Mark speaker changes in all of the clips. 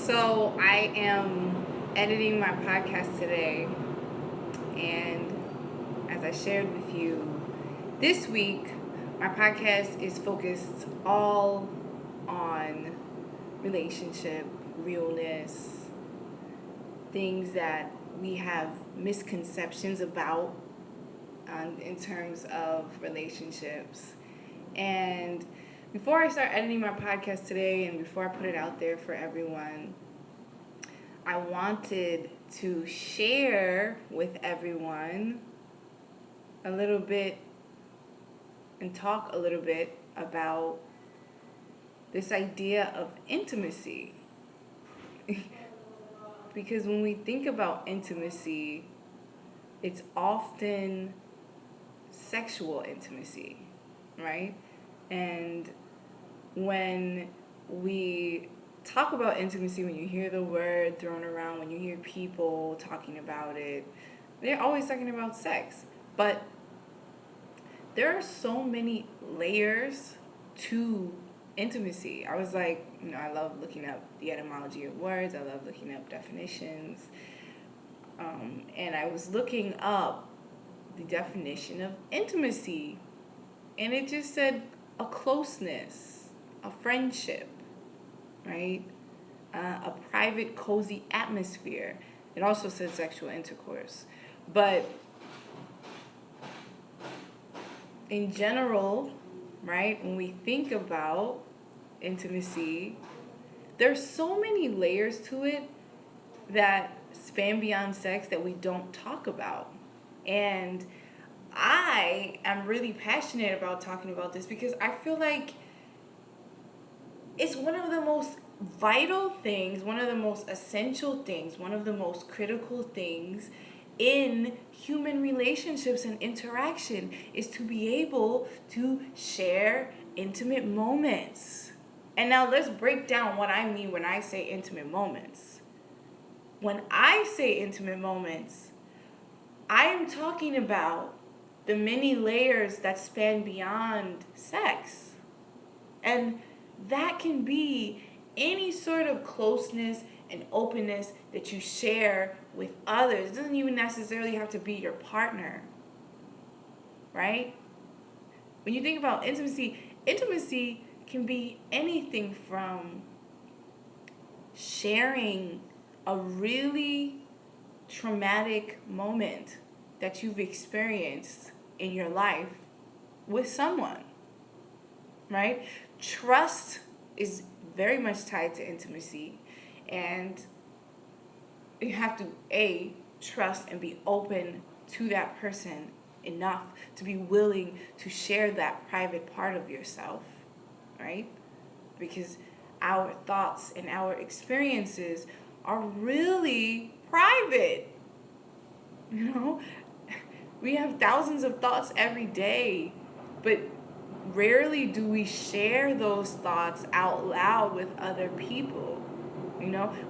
Speaker 1: So I am editing my podcast today, and as I shared with you, this week my podcast is focused all on relationship, realness, things that we have misconceptions about in terms of relationships. And before I start editing my podcast today and before I put it out there for everyone, I wanted to share with everyone a little bit and talk a little bit about this idea of intimacy. Because when we think about intimacy, it's often sexual intimacy, right? And when we talk about intimacy, when you hear the word thrown around, when you hear people talking about it, they're always talking about sex. But there are so many layers to intimacy. I was like, I love looking up the etymology of words, I love looking up definitions. And I was looking up the definition of intimacy, and it just said a closeness, a friendship, right? A private, cozy atmosphere. It also says sexual intercourse. But in general, right, when we think about intimacy, there's so many layers to it that span beyond sex that we don't talk about. And I am really passionate about talking about this because I feel like it's one of the most vital things, one of the most essential things, one of the most critical things in human relationships and interaction is to be able to share intimate moments. And now let's break down what I mean when I say intimate moments. When I say intimate moments, I am talking about the many layers that span beyond sex. And that can be any sort of closeness and openness that you share with others. It doesn't even necessarily have to be your partner, right? When you think about intimacy, intimacy can be anything from sharing a really traumatic moment that you've experienced in your life with someone, right? Trust is very much tied to intimacy, and you have to trust and be open to that person enough to be willing to share that private part of yourself, right? Because our thoughts and our experiences are really private. We have thousands of thoughts every day, but rarely do we share those thoughts out loud with other people.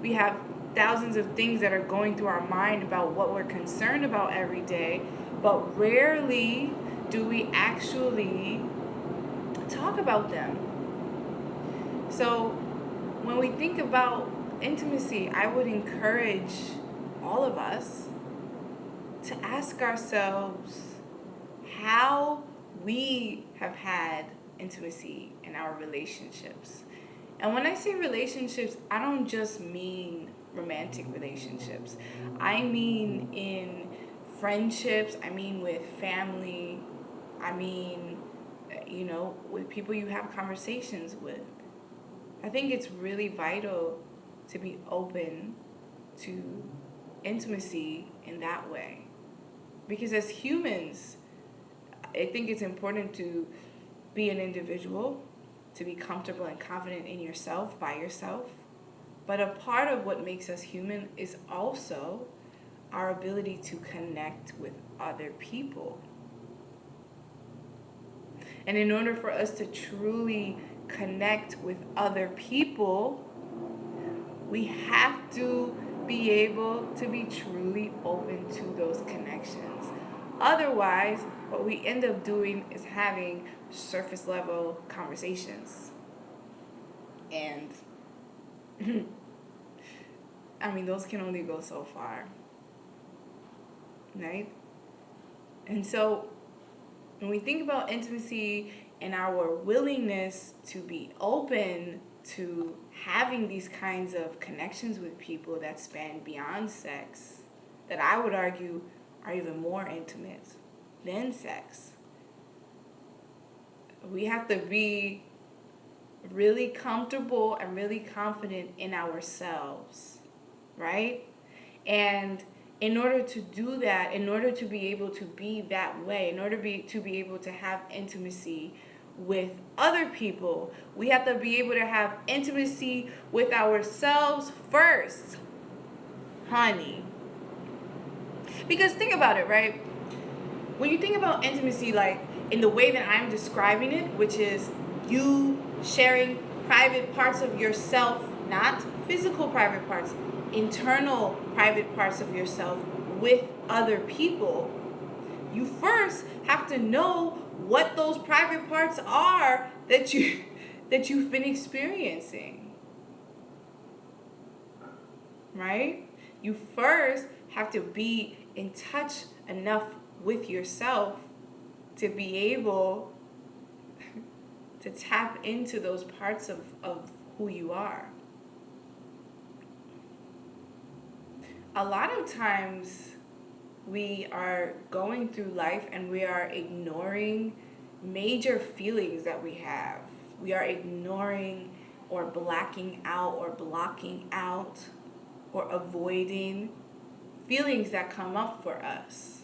Speaker 1: We have thousands of things that are going through our mind about what we're concerned about every day, but rarely do we actually talk about them. So when we think about intimacy, I would encourage all of us to ask ourselves how we have had intimacy in our relationships. And when I say relationships, I don't just mean romantic relationships. I mean in friendships, I mean with family, I mean, with people you have conversations with. I think it's really vital to be open to intimacy in that way. Because as humans, I think it's important to be an individual, to be comfortable and confident in yourself, by yourself. But a part of what makes us human is also our ability to connect with other people. And in order for us to truly connect with other people, we have to be able to be truly open to those connections. Otherwise, what we end up doing is having surface level conversations. And I mean, those can only go so far, right? And so when we think about intimacy and our willingness to be open to having these kinds of connections with people that span beyond sex, that I would argue are even more intimate than sex, we have to be really comfortable and really confident in ourselves, right? And in order to do that, in order to be able to be that way, in order to be able to have intimacy with other people, we have to be able to have intimacy with ourselves first, honey. Because think about it, right? When you think about intimacy, like in the way that I'm describing it, which is you sharing private parts of yourself, not physical private parts, internal private parts of yourself with other people, you first have to know what those private parts are that you've been experiencing. Right? You first have to be in touch enough with yourself to be able to tap into those parts of who you are. A lot of times we are going through life and we are ignoring major feelings that we have. We are ignoring or blacking out or blocking out or avoiding feelings that come up for us.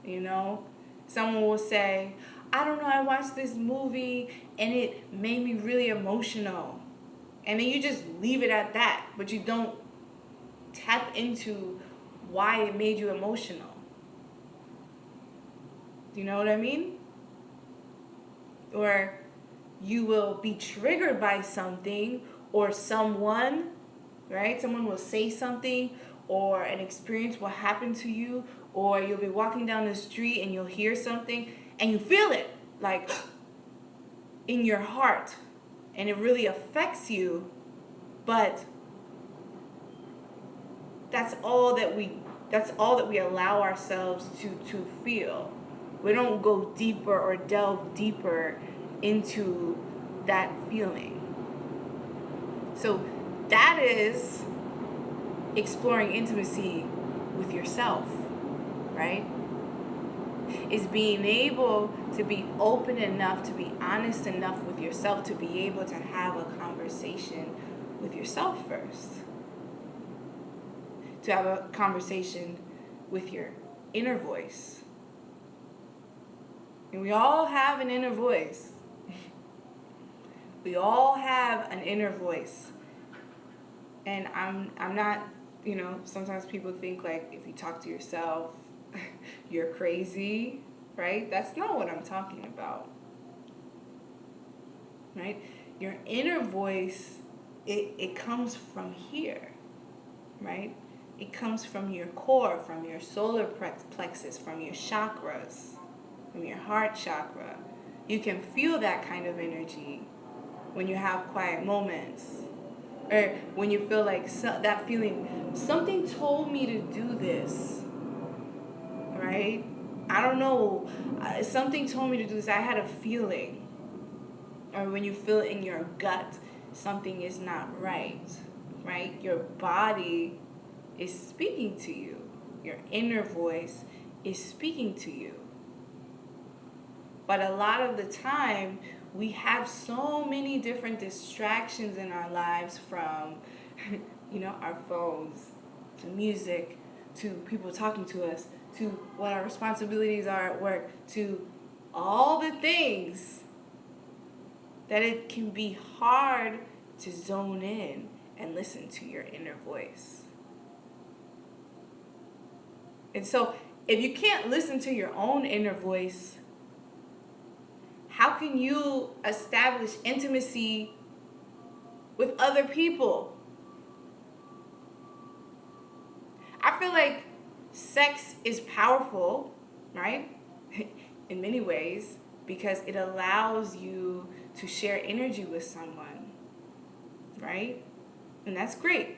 Speaker 1: You know, someone will say, I don't know, I watched this movie and it made me really emotional. And then you just leave it at that, but you don't tap into why it made you emotional. Do you know what I mean? Or you will be triggered by something or someone, right? Someone will say something or an experience will happen to you, or you'll be walking down the street and you'll hear something and you feel it like in your heart and it really affects you, but that's all that we allow ourselves to feel. We don't go deeper or delve deeper into that feeling. So that is exploring intimacy with yourself, right? Is being able to be open enough, to be honest enough with yourself, to be able to have a conversation with yourself first. To have a conversation with your inner voice. And we all have an inner voice. We all have an inner voice. And I'm not, sometimes people think like if you talk to yourself, you're crazy, right? That's not what I'm talking about. Right? Your inner voice, it comes from here, right? It comes from your core, from your solar plexus, from your chakras, from your heart chakra. You can feel that kind of energy when you have quiet moments. Or when you feel like that feeling, something told me to do this, right? I don't know, something told me to do this. I had a feeling. Or when you feel in your gut, something is not right, right? Your body is speaking to you. Your inner voice is speaking to you. But a lot of the time, we have so many different distractions in our lives, from, our phones, to music, to people talking to us, to what our responsibilities are at work, to all the things, that it can be hard to zone in and listen to your inner voice. And so, if you can't listen to your own inner voice, how can you establish intimacy with other people? I feel like sex is powerful, right? In many ways, because it allows you to share energy with someone, right? And that's great.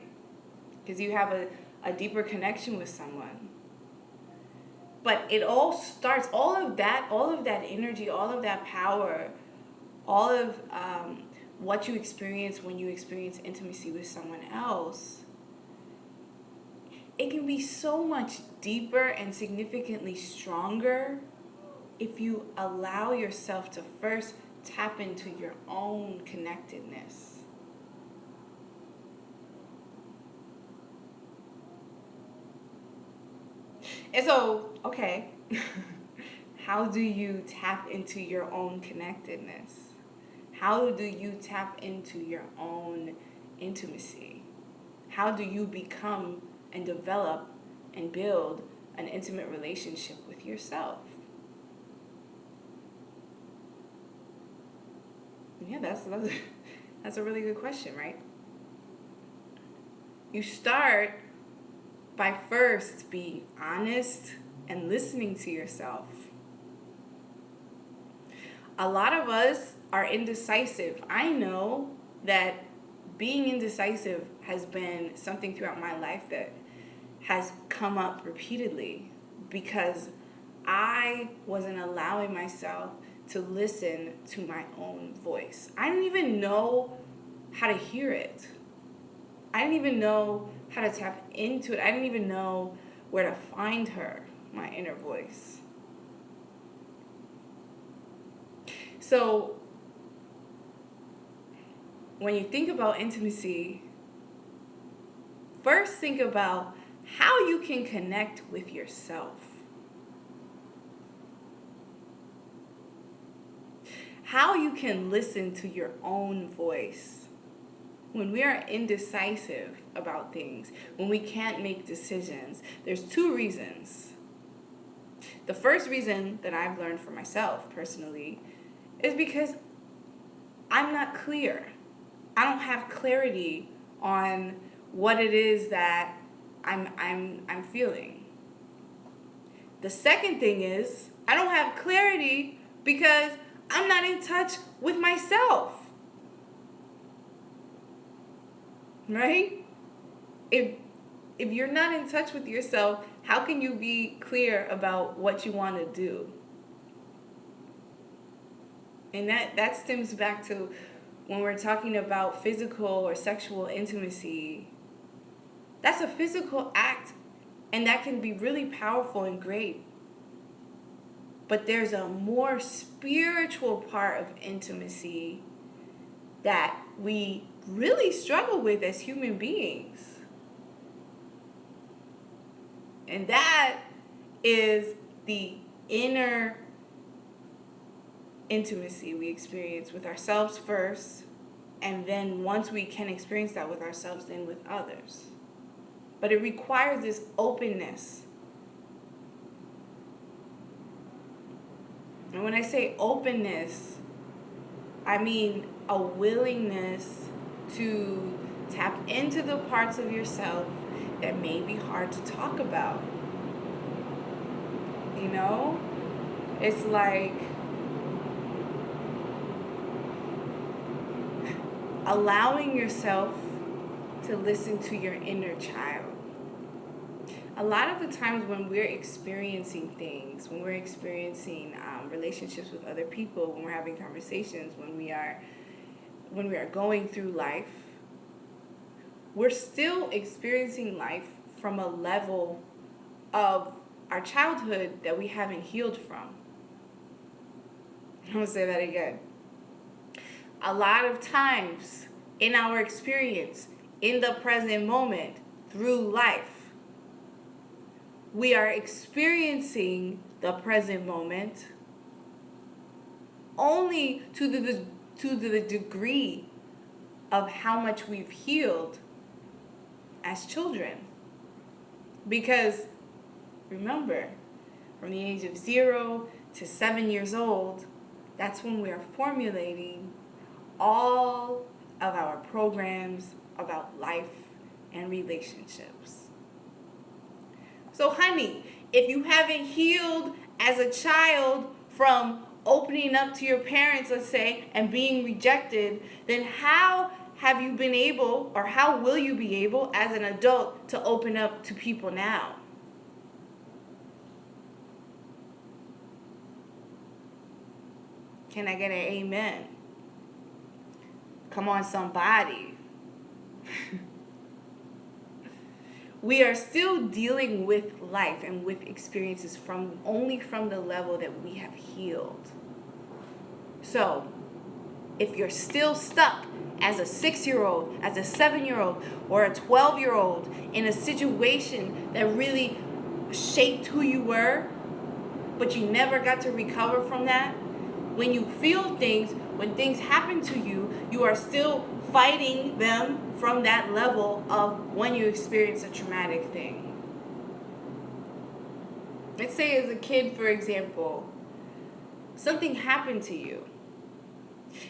Speaker 1: because you have a deeper connection with someone. But it all starts, all of that energy, all of that power, all of what you experience when you experience intimacy with someone else, it can be so much deeper and significantly stronger if you allow yourself to first tap into your own connectedness. And so, okay, how do you tap into your own connectedness? How do you tap into your own intimacy? How do you become and develop and build an intimate relationship with yourself? Yeah, that's a really good question, right? You start by first being honest and listening to yourself. A lot of us are indecisive. I know that being indecisive has been something throughout my life that has come up repeatedly because I wasn't allowing myself to listen to my own voice. I didn't even know how to hear it. I didn't even know how to tap into it. I didn't even know where to find her, my inner voice. So when you think about intimacy, first think about how you can connect with yourself. How you can listen to your own voice. When we are indecisive about things, when we can't make decisions, there's two reasons. The first reason that I've learned for myself personally is because I'm not clear. I don't have clarity on what it is that I'm feeling. The second thing is I don't have clarity because I'm not in touch with myself. Right? If you're not in touch with yourself, how can you be clear about what you want to do? And that stems back to when we're talking about physical or sexual intimacy. That's a physical act, and that can be really powerful and great. But there's a more spiritual part of intimacy that we really struggle with as human beings. And that is the inner intimacy we experience with ourselves first, and then once we can experience that with ourselves, then with others. But it requires this openness. And when I say openness, I mean a willingness to tap into the parts of yourself that may be hard to talk about. You know? It's like allowing yourself to listen to your inner child. A lot of the times when we're experiencing things, when we're experiencing relationships with other people, when we're having conversations, when we are going through life, we're still experiencing life from a level of our childhood that we haven't healed from. I'm going to say that again. A lot of times in our experience, in the present moment, through life, we are experiencing the present moment only to the degree of how much we've healed as children. Because remember, from the age of 0 to 7 years old, that's when we are formulating all of our programs about life and relationships. So honey, if you haven't healed as a child from opening up to your parents, let's say, and being rejected, then how have you been able, or how will you be able as an adult to open up to people now? Can I get an amen? Come on, somebody. We are still dealing with life and with experiences from the level that we have healed. So, if you're still stuck as a 6-year-old, as a 7-year-old, or a 12-year-old in a situation that really shaped who you were, but you never got to recover from that, when you feel things, when things happen to you, you are still fighting them from that level of when you experience a traumatic thing. Let's say as a kid, for example, something happened to you.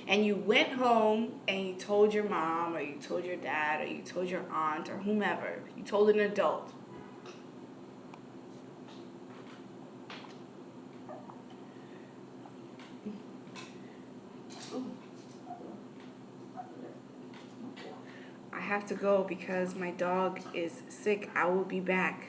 Speaker 1: And you went home and you told your mom, or you told your dad, or you told your aunt, or whomever. You told an adult. I have to go because my dog is sick. I will be back.